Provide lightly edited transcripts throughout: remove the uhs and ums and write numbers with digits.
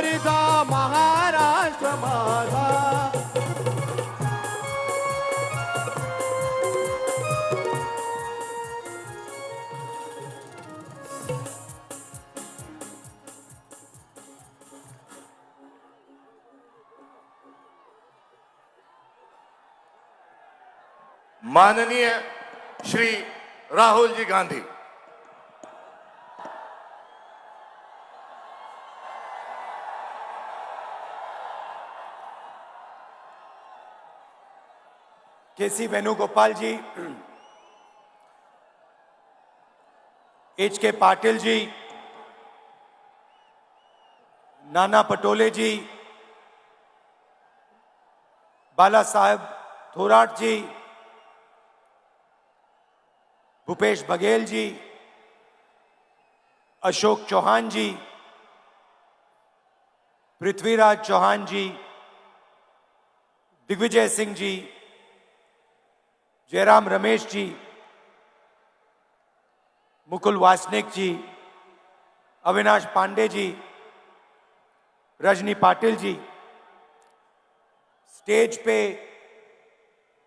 मातीचा महाराष्ट्र माझा. माननीय श्री राहुल जी गांधी. केसी वेणुगोपाल जी, एच के पाटिल जी, नाना पटोले जी, बाला साहेब थोराट जी, भूपेश बघेल जी, अशोक चौहान जी, पृथ्वीराज चौहान जी, दिग्विजय सिंह जी, जयराम रमेश जी, मुकुल वासनिक जी, अविनाश पांडे जी, रजनी पाटिल जी, स्टेज पे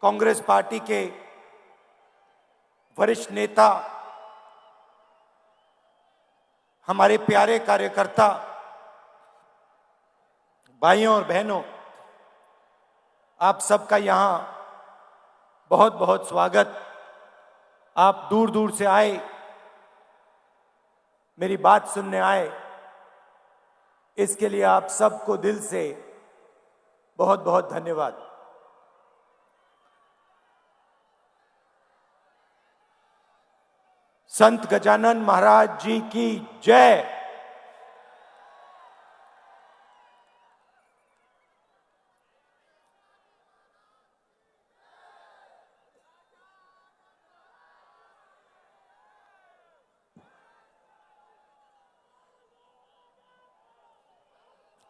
कांग्रेस पार्टी के वरिष्ठ नेता, हमारे प्यारे कार्यकर्ता, भाइयों और बहनों, आप सबका यहां बहुत बहुत स्वागत. आप दूर दूर से आए, मेरी बात सुनने आए, इसके लिए आप सबको दिल से बहुत बहुत धन्यवाद. संत गजानन महाराज जी की जय.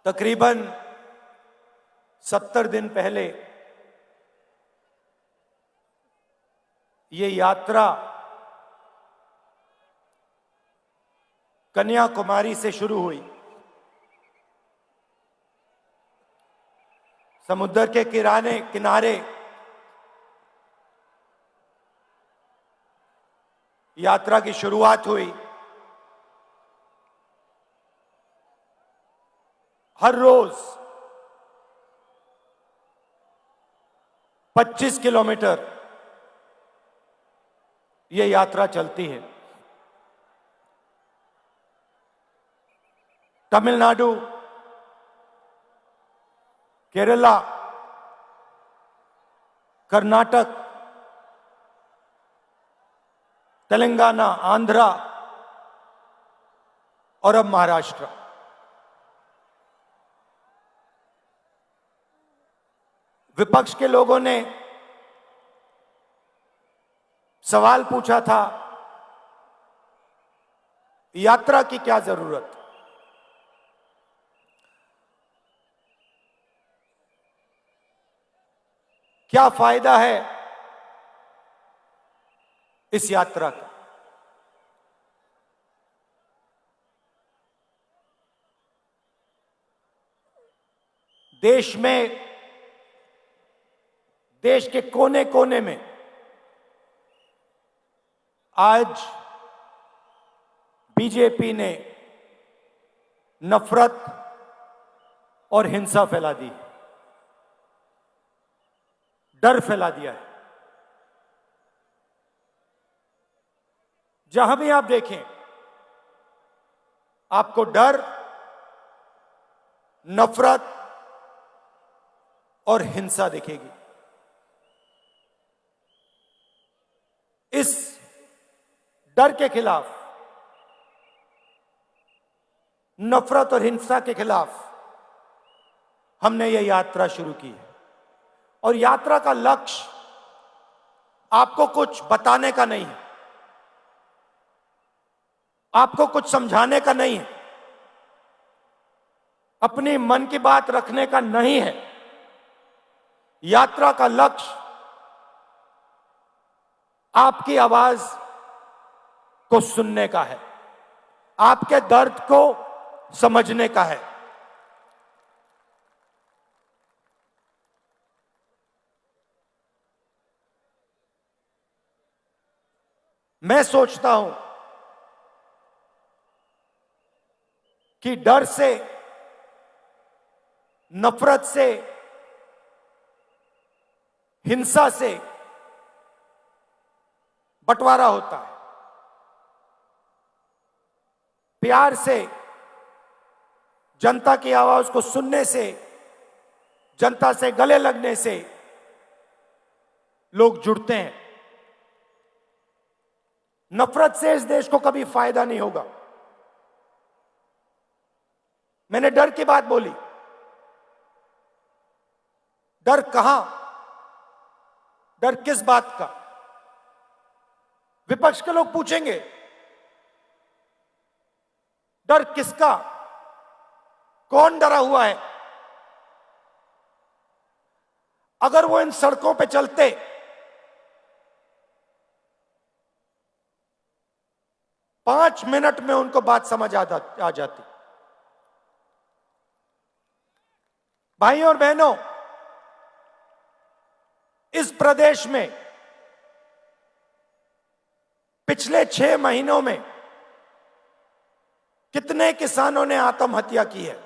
तकरीबन 70 दिन पहले ये यात्रा कन्याकुमारी से शुरू हुई. समुद्र के किनारे यात्रा की शुरुआत हुई. हर रोज 25 किलोमीटर ये यात्रा चलती है. तमिलनाडु, केरला, कर्नाटक, तेलंगाना, आंध्रा और अब महाराष्ट्र. विपक्ष के लोगों ने सवाल पूछा था, यात्रा की क्या जरूरत. क्या फायदा है इस यात्रा का. देश के कोने कोने में आज बीजेपी ने नफरत और हिंसा फैला दी, डर फैला दिया है. जहां भी आप देखें, आपको डर, नफरत और हिंसा दिखेगी. इस डर के खिलाफ, नफरत और हिंसा के खिलाफ हमने यह यात्रा शुरू की है. और यात्रा का लक्ष्य आपको कुछ बताने का नहीं है, आपको कुछ समझाने का नहीं है, अपनी मन की बात रखने का नहीं है. यात्रा का लक्ष्य आपकी आवाज को सुनने का है, आपके दर्द को समझने का है, मैं सोचता हूं कि डर से, नफरत से, हिंसा से बंटवारा होता है। प्यार से, जनता की आवाज को सुनने से, जनता से गले लगने से लोग जुड़ते हैं। नफरत से इस देश को कभी फायदा नहीं होगा। मैंने डर की बात बोली। डर कहां? डर किस बात का? विपक्ष के लोग पूछेंगे डर किसका? कौन डरा हुआ है? अगर वो इन सड़कों पे चलते, पांच मिनट में उनको बात समझ आ जाती। भाइयों और बहनों, इस प्रदेश में पिछले 6 महीनों में कितने किसानों ने आत्महत्या की है?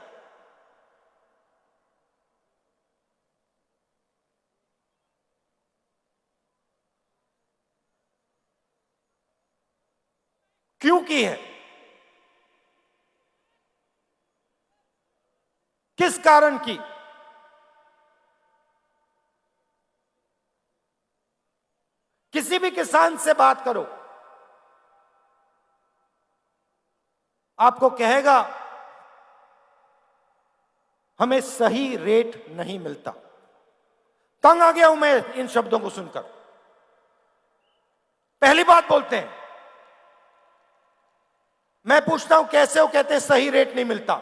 क्यों की है? किस कारण की? किसी भी किसान से बात करो, आपको कहेगा हमें सही रेट नहीं मिलता। तंग आ गया हूं मैं इन शब्दों को सुनकर। पहली बात बोलते हैं, मैं पूछता हूं कैसे? वो कहते हैं सही रेट नहीं मिलता।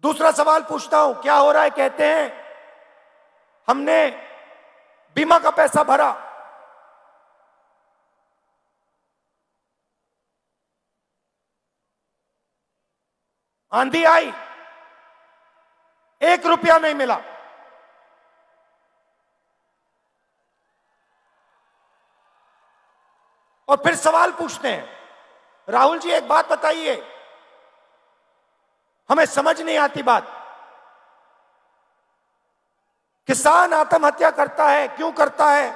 दूसरा सवाल पूछता हूं क्या हो रहा है? कहते हैं हमने बीमा का पैसा भरा, आंधी आई, 1 रुपया नहीं मिला। और फिर सवाल पूछते हैं, राहुल जी एक बात बताइए, हमें समझ नहीं आती बात। किसान आत्महत्या करता है, क्यों करता है?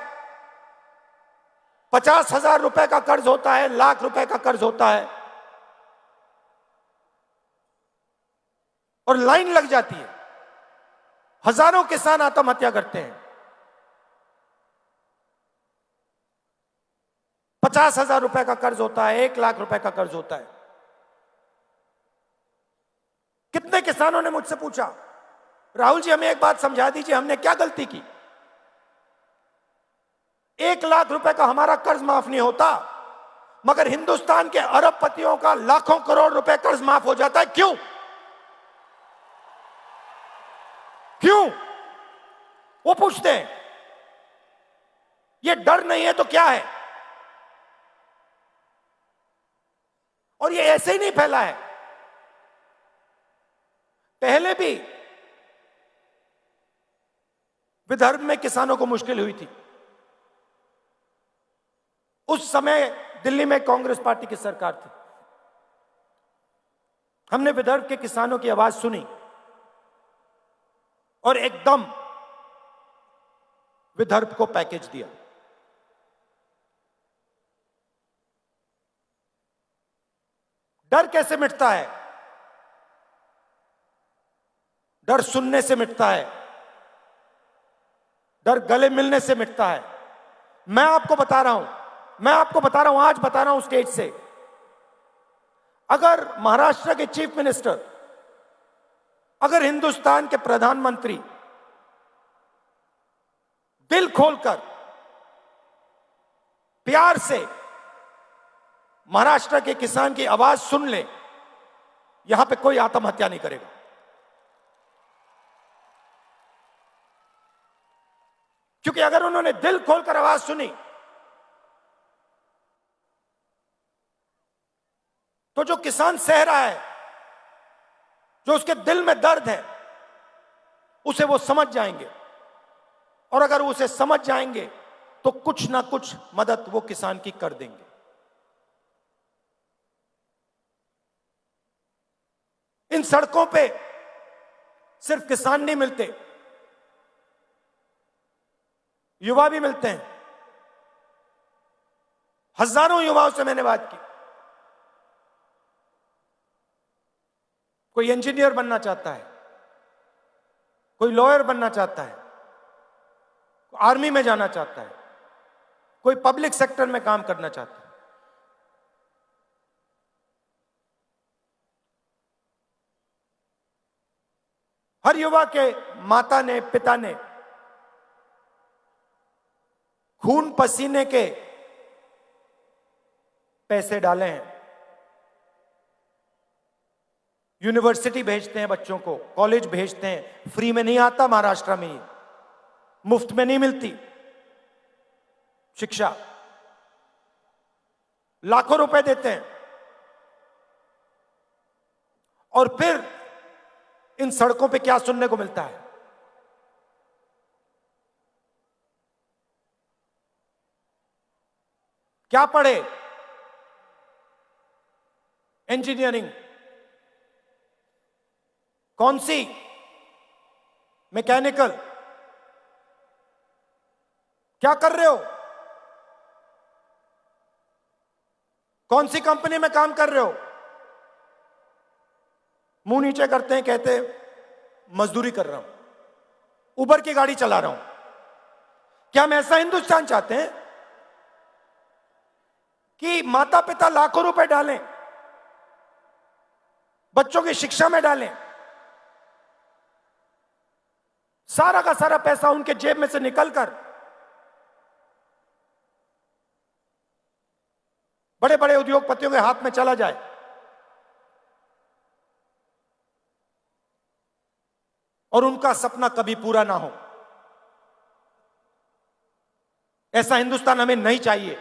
50,000 रुपए का कर्ज होता है, लाख रुपए का कर्ज होता है, और लाइन लग जाती है। हजारों किसान आत्महत्या करते हैं। 50,000 रुपए का कर्ज होता है, 1 लाख रुपए का कर्ज होता है। कितने किसानों ने मुझसे पूछा, राहुल जी हमें एक बात समझा दीजिए, हमने क्या गलती की? 1 लाख रुपए का हमारा कर्ज माफ नहीं होता, मगर हिंदुस्तान के अरबपतियों का लाखों करोड़ रुपए कर्ज माफ हो जाता है। क्यों? क्यों? वो पूछते हैं। ये डर नहीं है तो क्या है? और ये ऐसे ही नहीं फैला है। पहले भी विदर्भ में किसानों को मुश्किल हुई थी। उस समय दिल्ली में कांग्रेस पार्टी की सरकार थी। हमने विदर्भ के किसानों की आवाज सुनी और एकदम विदर्भ को पैकेज दिया। डर कैसे मिटता है? डर सुनने से मिटता है, डर गले मिलने से मिटता है। मैं आपको बता रहा हूं, आज बता रहा हूं स्टेज से, अगर महाराष्ट्र के चीफ मिनिस्टर, अगर हिंदुस्तान के प्रधानमंत्री दिल खोलकर प्यार से महाराष्ट्र के किसान की आवाज सुन ले, यहां पे कोई आत्महत्या नहीं करेगा। क्योंकि अगर उन्होंने दिल खोलकर आवाज सुनी तो जो किसान सह रहा है, जो उसके दिल में दर्द है, उसे वो समझ जाएंगे। और अगर उसे समझ जाएंगे तो कुछ ना कुछ मदद वो किसान की कर देंगे। इन सड़कों पे सिर्फ किसान नहीं मिलते, युवा भी मिलते हैं। हजारों युवाओं से मैंने बात की। कोई इंजीनियर बनना चाहता है, कोई लॉयर बनना चाहता है, आर्मी में जाना चाहता है, कोई पब्लिक सेक्टर में काम करना चाहता है। हर युवा के माता ने, पिता ने खून पसीने के पैसे डाले हैं। यूनिवर्सिटी भेजते हैं बच्चों को, कॉलेज भेजते हैं। फ्री में नहीं आता महाराष्ट्र में, ये मुफ्त में नहीं मिलती शिक्षा, लाखों रुपए देते हैं। और फिर इन सड़कों पे क्या सुनने को मिलता है? क्या पढ़े? इंजीनियरिंग, कौन सी? मैकेनिकल। क्या कर रहे हो? कौन सी कंपनी में काम कर रहे हो? मुंह नीचे करते हैं, कहते मजदूरी कर रहा हूं, उबर की गाड़ी चला रहा हूं। क्या हम ऐसा हिंदुस्तान चाहते हैं कि माता पिता लाखों रुपए डालें, बच्चों की शिक्षा में डालें, सारा का सारा पैसा उनके जेब में से निकलकर बड़े बड़े उद्योगपतियों के हाथ में चला जाए? और उनका सपना कभी पूरा ना हो। ऐसा हिंदुस्तान हमें नहीं चाहिए।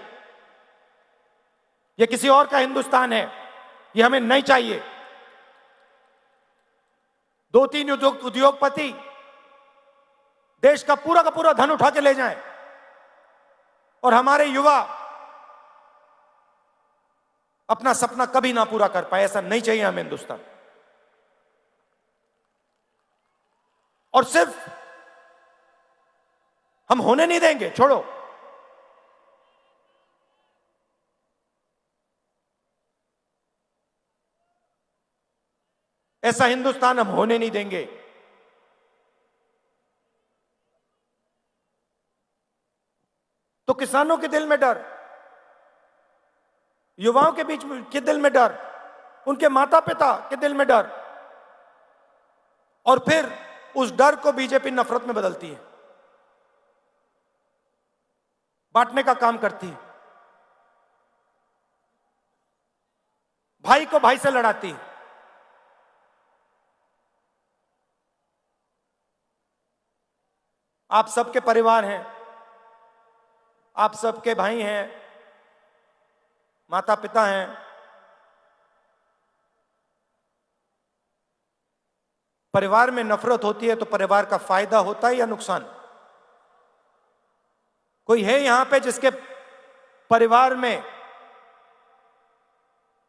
यह किसी और का हिंदुस्तान है, यह हमें नहीं चाहिए। दो तीन उद्योगपति देश का पूरा धन उठा के ले जाएं और हमारे युवा अपना सपना कभी ना पूरा कर पाए। ऐसा नहीं चाहिए हमें हिंदुस्तान। और सिर्फ हम होने नहीं देंगे, छोड़ो, ऐसा हिंदुस्तान हम होने नहीं देंगे। तो किसानों के दिल में डर, युवाओं के बीच के दिल में डर, उनके माता पिता के दिल में डर, और फिर उस डर को बीजेपी नफरत में बदलती है, बांटने का काम करती है, भाई को भाई से लड़ाती है। आप सबके परिवार हैं, आप सबके भाई हैं, माता पिता हैं। परिवार में नफरत होती है तो परिवार का फायदा होता है या नुकसान? कोई है यहां पे जिसके परिवार में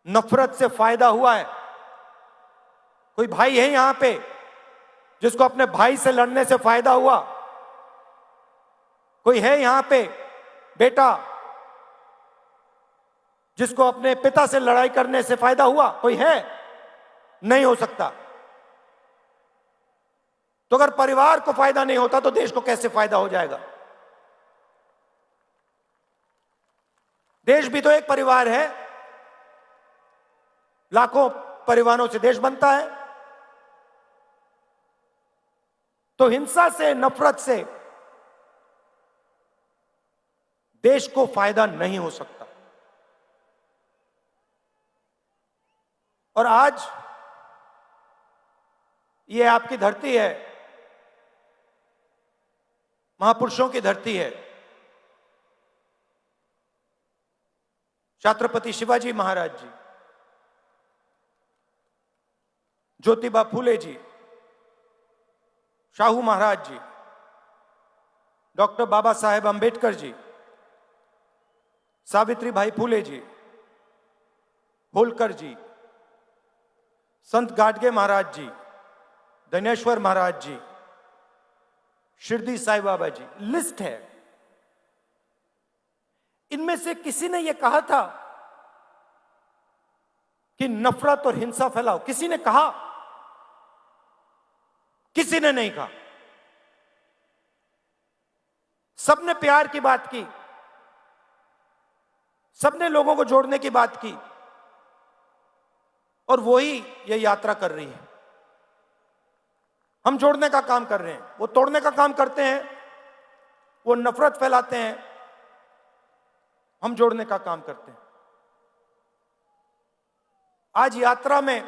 नफरत से फायदा हुआ है? कोई भाई है यहां पे जिसको अपने भाई से लड़ने से फायदा हुआ? कोई है यहां पे बेटा जिसको अपने पिता से लड़ाई करने से फायदा हुआ? कोई है? नहीं हो सकता। तो अगर परिवार को फायदा नहीं होता तो देश को कैसे फायदा हो जाएगा? देश भी तो एक परिवार है, लाखों परिवारों से देश बनता है। तो हिंसा से, नफरत से देश को फायदा नहीं हो सकता। और आज ये आपकी धरती है, महापुरुषों की धरती है। छत्रपति शिवाजी महाराज जी, ज्योतिबा फूले जी, शाहू महाराज जी, डॉक्टर बाबा साहेब अंबेडकर जी, सावित्रीबाई फूले जी, होलकर जी, संत गाडगे महाराज जी, धनेश्वर महाराज जी, शिरडी साईं बाबा जी, लिस्ट है। इनमें से किसी ने यह कहा था कि नफरत और हिंसा फैलाओ? किसी ने कहा? किसी ने नहीं कहा। सबने प्यार की बात की, सबने लोगों को जोड़ने की बात की, और वही ये यात्रा कर रही है। हम जोड़ने का काम कर रहे हैं, वो तोड़ने का काम करते हैं, वो नफरत फैलाते हैं, हम जोड़ने का काम करते हैं। आज यात्रा में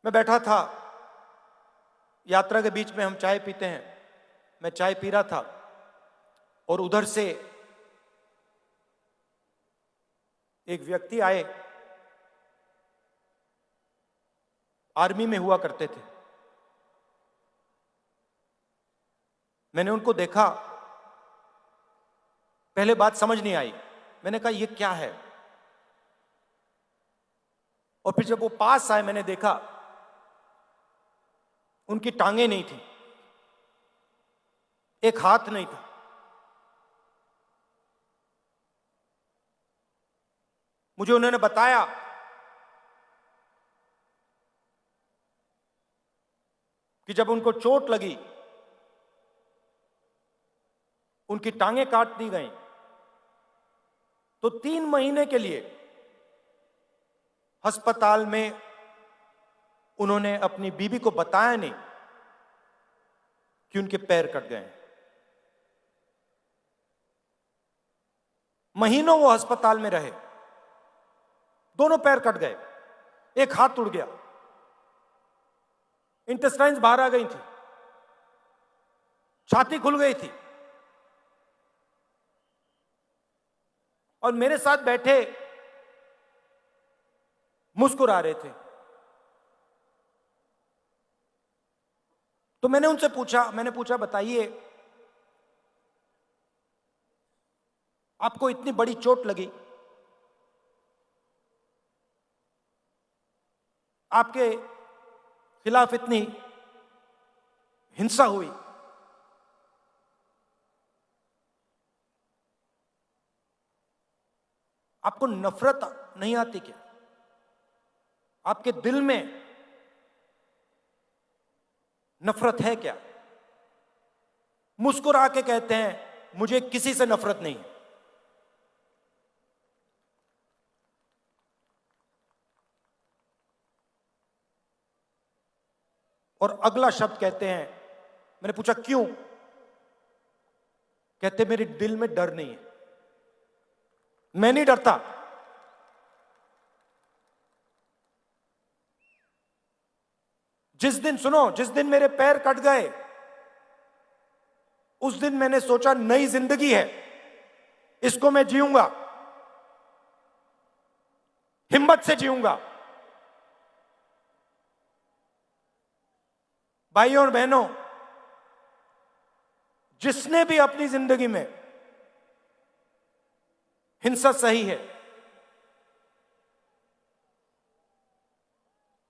मैं बैठा था, यात्रा के बीच में हम चाय पीते हैं, मैं चाय पी रहा था और उधर से एक व्यक्ति आए, आर्मी में हुआ करते थे। मैंने उनको देखा, पहले बात समझ नहीं आई, मैंने कहा ये क्या है, और फिर जब वो पास आए मैंने देखा उनकी टांगे नहीं थी, एक हाथ नहीं था। मुझे उन्होंने बताया कि जब उनको चोट लगी, उनकी टांगें काट दी गई, तो 3 महीने के लिए अस्पताल में उन्होंने अपनी बीवी को बताया नहीं कि उनके पैर कट गए। महीनों वो अस्पताल में रहे, दोनों पैर कट गए, एक हाथ टूट गया, इंटेस्टाइन्स बाहर आ गई थी, छाती खुल गई थी। और मेरे साथ बैठे मुस्कुरा रहे थे। तो मैंने पूछा बताइए, आपको इतनी बड़ी चोट लगी, आपके खिलाफ इतनी हिंसा हुई, आपको नफरत नहीं आती क्या? आपके दिल में नफरत है क्या? मुस्कुरा के कहते हैं मुझे किसी से नफरत नहीं है। और अगला शब्द कहते हैं, मैंने पूछा क्यों? कहते मेरे दिल में डर नहीं है, मैं नहीं डरता। जिस दिन मेरे पैर कट गए, उस दिन मैंने सोचा नई जिंदगी है, इसको मैं जीऊंगा, हिम्मत से जीऊंगा। भाइयों और बहनों, जिसने भी अपनी जिंदगी में हिंसा सही है,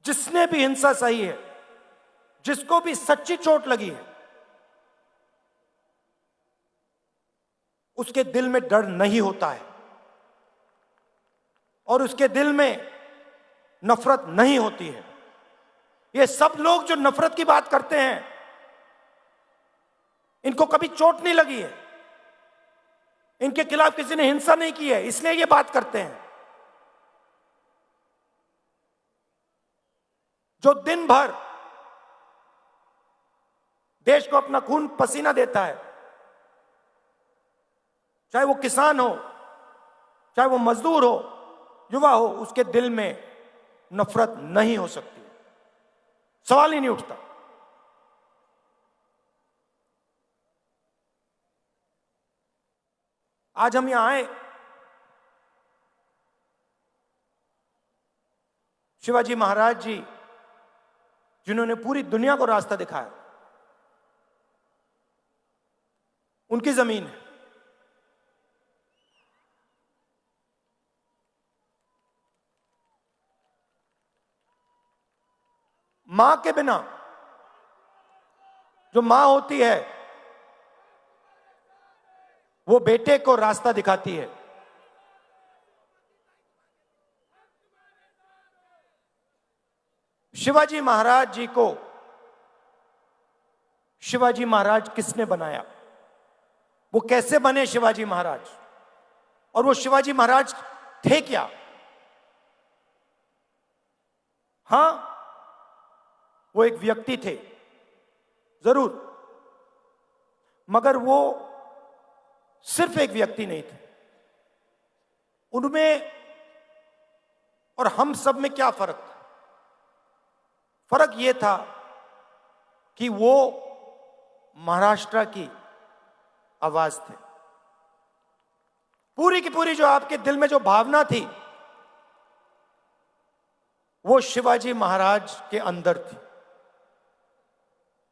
जिसने भी हिंसा सही है, जिसको भी सच्ची चोट लगी है, उसके दिल में डर नहीं होता है और उसके दिल में नफरत नहीं होती है। ये सब लोग जो नफरत की बात करते हैं, इनको कभी चोट नहीं लगी है, इनके खिलाफ किसी ने हिंसा नहीं की है, इसलिए ये बात करते हैं। जो दिन भर देश को अपना खून पसीना देता है, चाहे वो किसान हो, चाहे वो मजदूर हो, युवा हो, उसके दिल में नफरत नहीं हो सकती, सवाल ही नहीं उठता। आज हम यहां आए, शिवाजी महाराज जी जिन्होंने पूरी दुनिया को रास्ता दिखाया, उनकी जमीन है। मां के बिना, जो मां होती है वो बेटे को रास्ता दिखाती है। शिवाजी महाराज जी को शिवाजी महाराज किसने बनाया, वो कैसे बने शिवाजी महाराज, और वो शिवाजी महाराज थे क्या? हां, वो एक व्यक्ति थे जरूर, मगर वो सिर्फ एक व्यक्ति नहीं थे। उनमें और हम सब में क्या फर्क था? फर्क यह था कि वो महाराष्ट्र की आवाज थे। पूरी की पूरी जो आपके दिल में जो भावना थी वो शिवाजी महाराज के अंदर थी,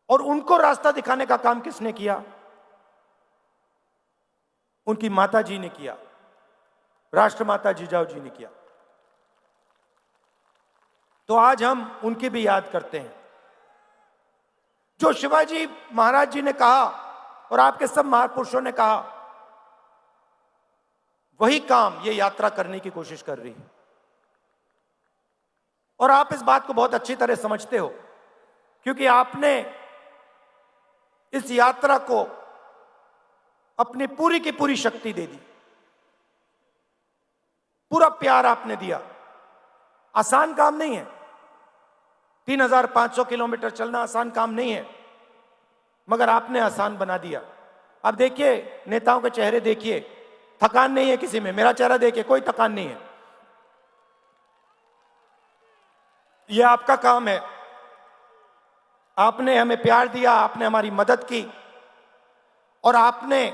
और उनको रास्ता दिखाने का काम किसने किया? उनकी माता जी ने किया, राष्ट्रमाता जिजाऊ जी ने किया। तो आज हम उनकी भी याद करते हैं। जो शिवाजी महाराज जी ने कहा और आपके सब महापुरुषों ने कहा, वही काम ये यात्रा करने की कोशिश कर रही है। और आप इस बात को बहुत अच्छी तरह समझते हो, क्योंकि आपने इस यात्रा को अपनी पूरी की पूरी शक्ति दे दी, पूरा प्यार आपने दिया। आसान काम नहीं है, 3500 किलोमीटर चलना आसान काम नहीं है, मगर आपने आसान बना दिया। अब देखिए, नेताओं के चेहरे देखिए, थकान नहीं है किसी में। मेरा चेहरा देखिए, कोई थकान नहीं है। यह आपका काम है। आपने हमें प्यार दिया, आपने हमारी मदद की, और आपने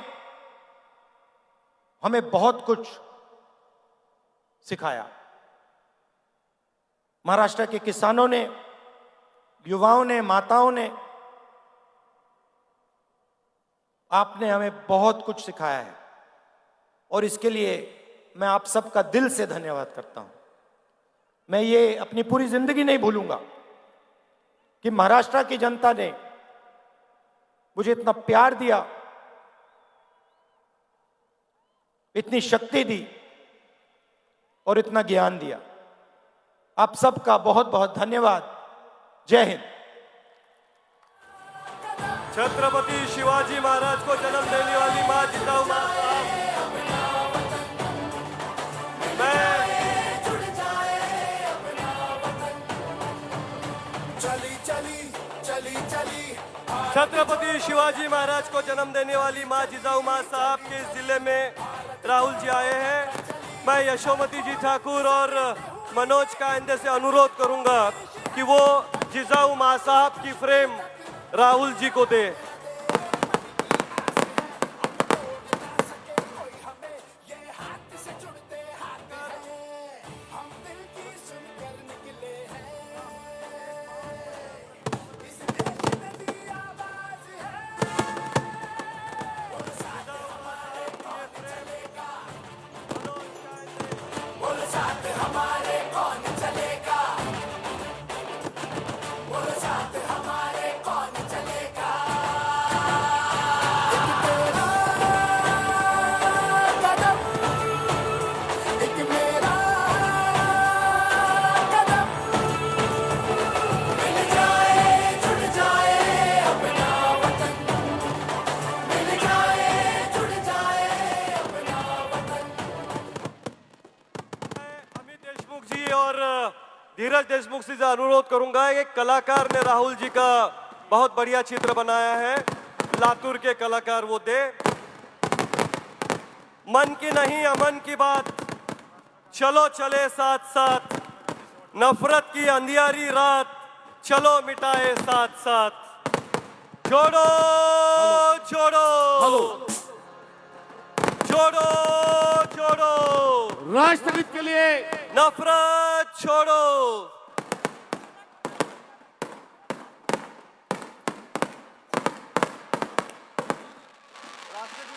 हमें बहुत कुछ सिखाया। महाराष्ट्र के किसानों ने, युवाओं ने, माताओं ने, आपने हमें बहुत कुछ सिखाया है, और इसके लिए मैं आप सबका दिल से धन्यवाद करता हूं। मैं ये अपनी पूरी जिंदगी नहीं भूलूंगा कि महाराष्ट्र की जनता ने मुझे इतना प्यार दिया, इतनी शक्ति दी और इतना ज्ञान दिया। आप सबका बहुत बहुत धन्यवाद। जय हिंद। छत्रपति शिवाजी महाराज को जन्म देने वाली मां जिजाऊ मां साहब, छत्रपति शिवाजी महाराज को जन्म देने वाली मां जिजाऊ मां साहब के जिले में राहुल जी आए हैं। मैं यशोमती जी ठाकुर और मनोज कायंदे से अनुरोध करूंगा कि वो जिजाऊ मां साहब की फ्रेम राहुल जी को दे। धीरज देशमुख से अनुरोध करूंगा, एक कलाकार ने राहुल जी का बहुत बढ़िया चित्र बनाया है, लातूर के कलाकार वो दे। मन की नहीं अमन की बात, चलो चले साथ साथ, नफरत की अंधियारी रात, चलो मिटाए साथ साथ, छोड़ो छोड़ो छोड़ो छोड़ो, राष्ट्रगीत के लिए नफरत छोड़ो। राष्ट्रगीत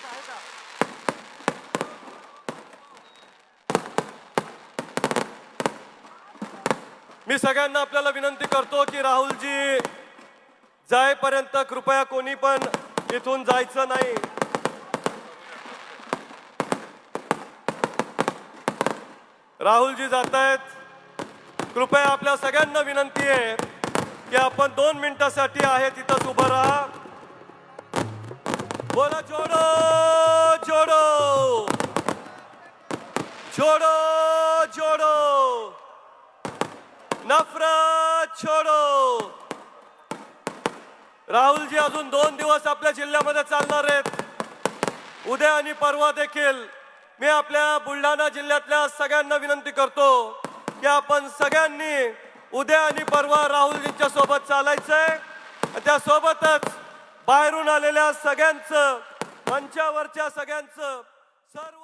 मी सगळ्यांना आपल्याला विनंती करतो की राहुलजी जाईपर्यंत कृपया कोणी पण इथून जायचं नाही. राहुलजी जात आहेत. कृपया आपल्या सगळ्यांना विनंती आहे की आपण 2 मिनिटासाठी आहे तिथंच उभं राहा. बोला जोडो जोडो जोडो जोडो नफरत छोडो. राहुलजी अजून 2 दिवस आपल्या जिल्ह्यामध्ये चालणार आहेत. उद्या आणि परवा देखील मी आपल्या बुलढाणा जिल्ह्यातल्या सगळ्यांना विनंती करतो की आपण सगळ्यांनी उद्या आणि परवा राहुलजींच्या सोबत चालायचंय. त्यासोबतच बाहेरून आलेल्या सगळ्यांचं, मंचावरच्या सगळ्यांचं, सर्व